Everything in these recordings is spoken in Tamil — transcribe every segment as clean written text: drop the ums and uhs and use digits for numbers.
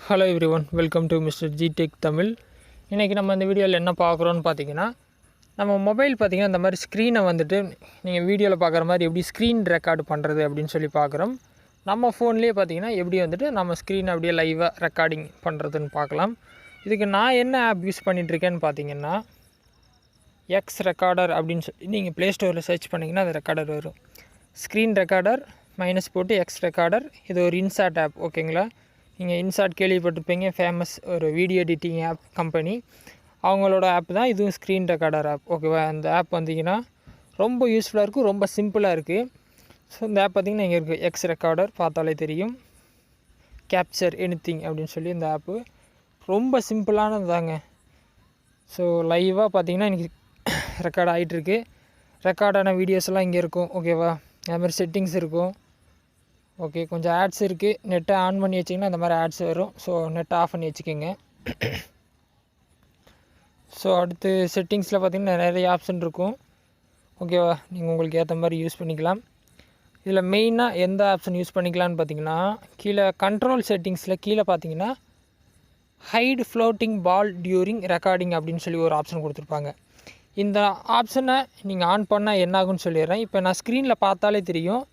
Hello everyone, welcome to Mr.G Tech Tamil. இன்றைக்கி நம்ம இந்த வீடியோவில் என்ன பார்க்குறோன்னு பார்த்தீங்கன்னா, நம்ம மொபைல் பார்த்திங்கன்னா இந்த மாதிரி ஸ்க்ரீனை வந்துட்டு நீங்கள் வீடியோவில் பார்க்குற மாதிரி எப்படி ஸ்க்ரீன் ரெக்கார்டு பண்ணுறது அப்படின்னு சொல்லி பார்க்குறோம். நம்ம ஃபோன்லேயே பார்த்திங்கன்னா எப்படி வந்துட்டு நம்ம ஸ்க்ரீனை அப்படியே லைவாக ரெக்கார்டிங் பண்ணுறதுன்னு பார்க்கலாம். இதுக்கு நான் என்ன ஆப் யூஸ் பண்ணிகிட்ருக்கேன்னு பார்த்தீங்கன்னா, Xrecorder அப்படின்னு சொல்லி நீங்கள் ப்ளே ஸ்டோரில் சர்ச் பண்ணிங்கன்னா அது ரெக்கார்டர் வரும். ஸ்க்ரீன் ரெக்கார்டர் மைனஸ் போட்டு Xrecorder, இது ஒரு இன்சாட் ஆப். ஓகேங்களா, நீங்கள் இன்சாட் கேள்விப்பட்டிருப்பீங்க, ஃபேமஸ் ஒரு வீடியோ எடிட்டிங் ஆப் கம்பெனி, அவங்களோட ஆப் தான் இதுவும் ஸ்க்ரீன் ரெக்கார்டர் ஆப். ஓகேவா, அந்த ஆப் வந்தீங்கன்னா ரொம்ப யூஸ்ஃபுல்லாக இருக்கும், ரொம்ப சிம்பிளாக இருக்குது. ஸோ இந்த ஆப் பார்த்திங்கன்னா இங்கே இருக்குது, Xrecorder பார்த்தாலே தெரியும், கேப்சர் எனிதிங் அப்படின்னு சொல்லி இந்த ஆப்பு ரொம்ப சிம்பிளானது தாங்க. ஸோ லைவாக பார்த்திங்கன்னா இன்றைக்கி ரெக்கார்ட் ஆகிட்டுருக்கு. ரெக்கார்டான வீடியோஸ்லாம் இங்கே இருக்கும். ஓகேவா, அதுமாதிரி செட்டிங்ஸ் இருக்கும். ஓகே, கொஞ்சம் ஆட்ஸ் இருக்குது. நெட்டை ஆன் பண்ணி வச்சிங்கன்னா அந்த மாதிரி ஆட்ஸ் வரும். ஸோ நெட்டை ஆஃப் பண்ணி வச்சுக்கோங்க. ஸோ அடுத்து செட்டிங்ஸில் பார்த்திங்கன்னா நிறைய ஆப்ஷன் இருக்கும். ஓகேவா, நீங்கள் உங்களுக்கு ஏற்ற மாதிரி யூஸ் பண்ணிக்கலாம். இதில் மெயினாக எந்த ஆப்ஷன் யூஸ் பண்ணிக்கலான்னு பார்த்தீங்கன்னா, கீழே கண்ட்ரோல் செட்டிங்ஸில் கீழே பார்த்தீங்கன்னா ஹைட் ஃப்ளோட்டிங் பால் டியூரிங் ரெக்கார்டிங் அப்படின்னு சொல்லி ஒரு ஆப்ஷன் கொடுத்துருப்பாங்க. இந்த ஆப்ஷனை நீங்கள் ஆன் பண்ணால் என்ன ஆகுன்னு சொல்லிடுறேன். இப்போ நான் ஸ்க்ரீனில் பார்த்தாலே தெரியும்,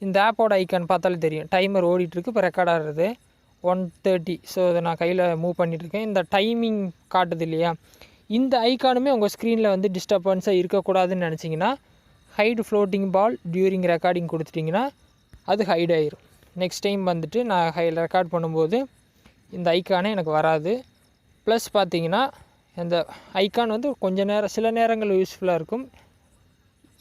இந்த ஆப்போட ஐக்கான் பார்த்தாலே தெரியும், டைமர் ஓடிட்டுருக்கு. இப்போ ரெக்கார்ட் ஆகிறது 1:30. ஸோ அதை நான் கையில் மூவ் பண்ணிகிட்ருக்கேன். இந்த டைமிங் காட்டுது இல்லையா, இந்த ஐக்கானுமே உங்கள் ஸ்க்ரீனில் வந்து டிஸ்டர்பன்ஸாக இருக்கக்கூடாதுன்னு நினச்சிங்கன்னா ஹைட் ஃப்ளோட்டிங் பால் டியூரிங் ரெக்கார்டிங் கொடுத்துட்டிங்கன்னா அது ஹைட் ஆயிரும். நெக்ஸ்ட் டைம் வந்துட்டு நான் ரெக்கார்ட் பண்ணும்போது இந்த ஐக்கானே எனக்கு வராது. ப்ளஸ் பார்த்தீங்கன்னா இந்த ஐக்கான் வந்து சில நேரங்கள் யூஸ்ஃபுல்லாக இருக்கும்.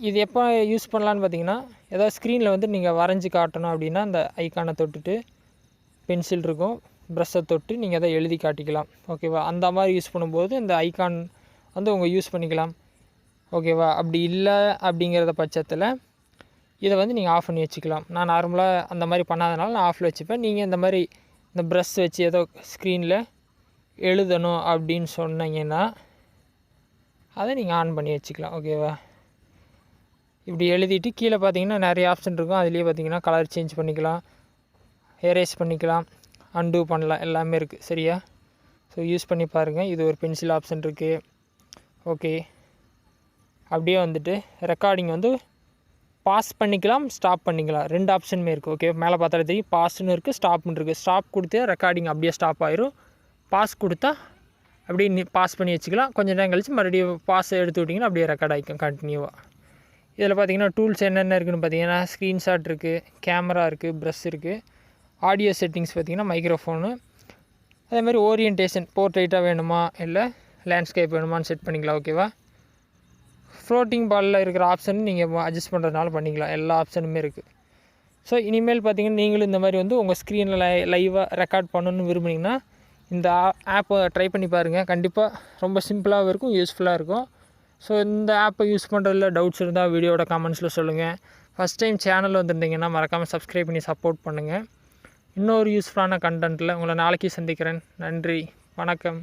இது எப்போ யூஸ் பண்ணலான்னு பார்த்தீங்கன்னா, ஏதாவது ஸ்க்ரீனில் வந்து நீங்கள் வரைஞ்சி காட்டணும் அப்படின்னா அந்த ஐக்கானை தொட்டுட்டு பென்சில் இருக்கும், ப்ரஷ்ஷை தொட்டு நீங்கள் அதை எழுதி காட்டிக்கலாம். ஓகேவா, அந்த மாதிரி யூஸ் பண்ணும்போது இந்த ஐக்கான் வந்து உங்கள் யூஸ் பண்ணிக்கலாம். ஓகேவா, அப்படி இல்லை அப்படிங்கிறத பட்சத்தில் இதை வந்து நீங்கள் ஆஃப் பண்ணி வச்சுக்கலாம். நான் நார்மலாக அந்த மாதிரி பண்ணாதனால நான் ஆஃபில் வச்சுப்பேன். நீங்கள் இந்த மாதிரி இந்த ப்ரஷ் வச்சு ஏதோ ஸ்க்ரீனில் எழுதணும் அப்படின்னு சொன்னீங்கன்னா அதை நீங்கள் ஆன் பண்ணி வச்சுக்கலாம். ஓகேவா, இப்படி எழுதிட்டு கீழே பார்த்தீங்கன்னா நிறைய ஆப்ஷன் இருக்கும். அதுலேயே பார்த்தீங்கன்னா கலர் சேஞ்ச் பண்ணிக்கலாம், எரேஸ் பண்ணிக்கலாம், அன்டூ பண்ணலாம், எல்லாமே இருக்குது. சரியா, ஸோ யூஸ் பண்ணி பாருங்கள். இது ஒரு பென்சில் ஆப்ஷன் இருக்குது. ஓகே, அப்படியே வந்துட்டு ரெக்கார்டிங் வந்து பாஸ் பண்ணிக்கலாம், ஸ்டாப் பண்ணிக்கலாம், ரெண்டு ஆப்ஷனுமே இருக்குது. ஓகே, மேலே பார்த்தாலே தெரியும், பாஸ்ன்னு இருக்குது, ஸ்டாப்னு இருக்குது. ஸ்டாப் கொடுத்தா ரெக்கார்டிங் அப்படியே ஸ்டாப் ஆயிரும். பாஸ் கொடுத்தா அப்படியே பாஸ் பண்ணி வச்சுக்கலாம். கொஞ்சம் நேரம் கழிச்சு மறுபடியும் பாஸ் எடுத்து விட்டிங்கன்னா அப்படியே ரெக்கார்ட் ஆகிக்கும் கண்டினியூவாக. இதில் பார்த்திங்கன்னா டூல்ஸ் என்னென்ன இருக்குதுன்னு பார்த்தீங்கன்னா, ஸ்க்ரீன்ஷாட் இருக்குது, கேமரா இருக்குது, ப்ரஷ் இருக்குது, ஆடியோ செட்டிங்ஸ் பார்த்திங்கன்னா மைக்ரோஃபோனு, அதேமாதிரி ஓரியன்டேஷன் போர்ட்ரைட்டாக வேணுமா இல்லை லேண்ட்ஸ்கேப் வேணுமான்னு செட் பண்ணிக்கலாம். ஓகேவா, ஃப்ளோட்டிங் பாலில் இருக்கிற ஆப்ஷன் நீங்கள் அட்ஜஸ்ட் பண்ணுறதுனால பண்ணிக்கலாம், எல்லா ஆப்ஷனுமே இருக்குது. ஸோ இனிமேல் பார்த்திங்கன்னா நீங்களும் இந்த மாதிரி வந்து உங்கள் ஸ்க்ரீனில் லைவாக ரெக்கார்ட் பண்ணணுன்னு விரும்புனீங்கன்னா இந்த ஆப்பை ட்ரை பண்ணி பாருங்கள். கண்டிப்பாக ரொம்ப சிம்பிளாகவும் இருக்கும், யூஸ்ஃபுல்லாக இருக்கும். ஸோ இந்த ஆப்பை யூஸ் பண்ணுறதுல டவுட்ஸ் இருந்தால் வீடியோட கமெண்ட்ஸில் சொல்லுங்கள். ஃபஸ்ட் டைம் சேனல் வந்திருந்தீங்கன்னா மறக்காமல் சப்ஸ்கிரைப் பண்ணி சப்போர்ட் பண்ணுங்கள். இன்னொரு யூஸ்ஃபுல்லான கண்டென்ட்டில் உங்களை நாளைக்கு சந்திக்கிறேன். நன்றி, வணக்கம்.